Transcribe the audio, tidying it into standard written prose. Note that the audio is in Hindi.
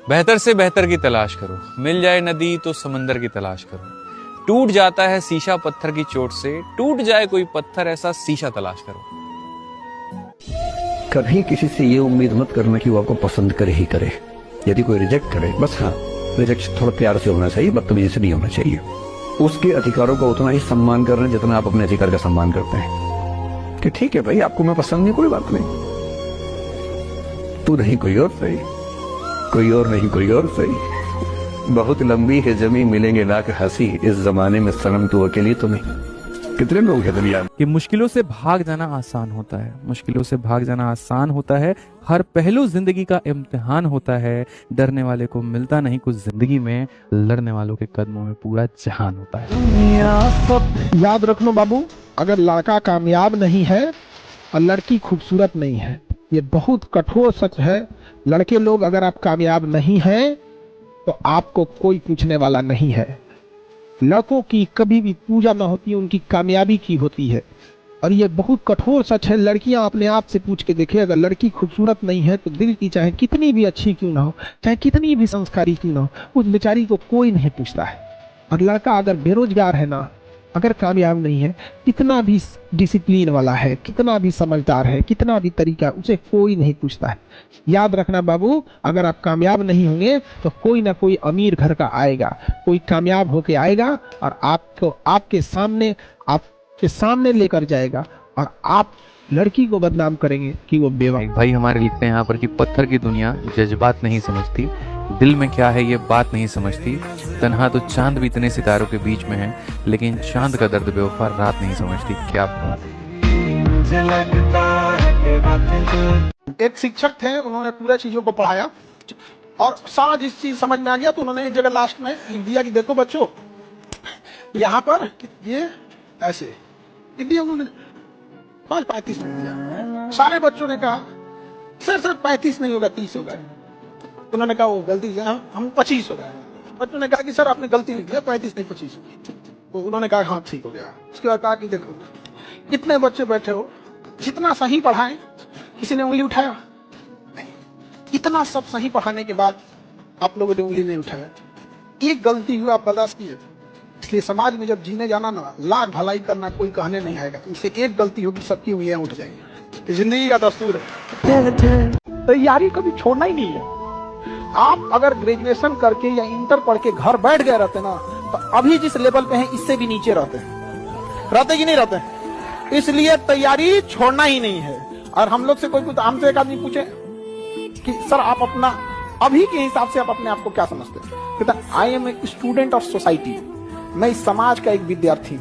बेहतर से बेहतर की तलाश करो, मिल जाए नदी तो समंदर की तलाश करो। टूट जाता है शीशा पत्थर की चोट से, टूट जाए कोई पत्थर ऐसा शीशा तलाश करो। कभी किसी से ये उम्मीद मत करना कि वो आपको पसंद करे ही करे। यदि कोई रिजेक्ट करे, बस हाँ, रिजेक्ट थोड़ा प्यार से होना चाहिए, बदतमीजी से नहीं होना चाहिए। उसके अधिकारों का उतना ही सम्मान करना जितना आप अपने अधिकार का सम्मान करते हैं। कि ठीक है भाई, आपको मैं पसंद नहीं, कोई बात नहीं, तू नहीं कोई और सही, कोई और नहीं कोई और सही। बहुत लंबी है जमी, मिलेंगे लाख हंसी, इस जमाने में सनम तू अकेली तो नहीं। कितने लोग हैं दुनिया में। कि मुश्किलों से भाग जाना आसान होता है, मुश्किलों से भाग जाना आसान होता है। हर पहलू जिंदगी का इम्तिहान होता है। डरने वाले को मिलता नहीं कुछ जिंदगी में, लड़ने वालों के कदमों में पूरा जहान होता है। याद रखना बाबू, अगर लड़का कामयाब नहीं है और लड़की खूबसूरत नहीं है, ये बहुत कठोर सच है। लड़के लोग, अगर आप कामयाब नहीं हैं तो आपको कोई पूछने वाला नहीं है। लड़कों की कभी भी पूजा ना होती है, उनकी कामयाबी की होती है। और ये बहुत कठोर सच है। लड़कियां अपने आप से पूछ के देखें, अगर लड़की खूबसूरत नहीं है तो दिल की चाहे कितनी भी अच्छी क्यों ना हो, चाहे कितनी भी संस्कारी क्यों ना हो, उस बेचारी को कोई नहीं पूछता है। और लड़का अगर बेरोजगार है ना, अगर कामयाब नहीं है, कितना भी डिसिप्लिन वाला है, कितना भी समझदार है, कितना भी तरीका, उसे कोई नहीं पूछता है। याद रखना बाबू, अगर आप कामयाब नहीं होंगे तो कोई ना कोई अमीर घर का आएगा, कोई कामयाब होके आएगा और आपको आपके सामने लेकर जाएगा, और आप लड़की को बदनाम करेंगे कि वो बेवा। भाई हमारे लिखते हैं यहाँ पर कि पत्थर की दुनिया जज्बात नहीं समझती, दिल में क्या है ये बात नहीं समझती। तन्हा तो चांद भी इतने सितारों के बीच में है, लेकिन चांद का दर्द बेवफा रात नहीं समझती। क्या बात। एक शिक्षक थे, उन्होंने पूरा चीजों को पढ़ाया और सारा जिस चीज समझ में आ गया तो उन्होंने एक जगह लास्ट में लिख दिया कि देखो बच्चों, यहाँ पर ये ऐसे लिख दिया उन्होंने। 35 लिख दिया। सारे बच्चों ने कहा सर 35 नहीं होगा, 30 होगा। उन्होंने कहा वो गलती है, हम 25 हो गए। बच्चों ने कहा कि सर आपने गलती लिख दिया, 35 नहीं 25 होगी। तो उन्होंने कहा हाँ ठीक हो गया। उसके बाद कहा कि देखो कितने बच्चे बैठे हो, जितना सही पढ़ाएं, किसी ने उंगली उठाया नहीं। इतना सब सही पढ़ाने के बाद आप लोगों ने उंगली नहीं उठाया। एक गलती हुआ, आप बर्दाश्त किए। इसलिए समाज में जब जीने जाना ना, लाख भलाई करना कोई कहने नहीं आएगा। इससे एक गलती होगी, सबकी उंगलियां उठ जाएंगी। जिंदगी का दस्तूर है। तैयारी कभी छोड़ना ही नहीं है। आप अगर ग्रेजुएशन करके या इंटर पढ़ के घर बैठ गए रहते ना, तो अभी जिस लेवल पे हैं इससे भी नीचे रहते कि नहीं रहते। इसलिए तैयारी छोड़ना ही नहीं है। और हम लोग से कोई कुछ, हमसे एक आदमी पूछे कि सर आप अपना अभी के हिसाब से आप अपने आप को क्या समझते हैं, कहता I am a student of society. मैं इस समाज का एक विद्यार्थी हूं।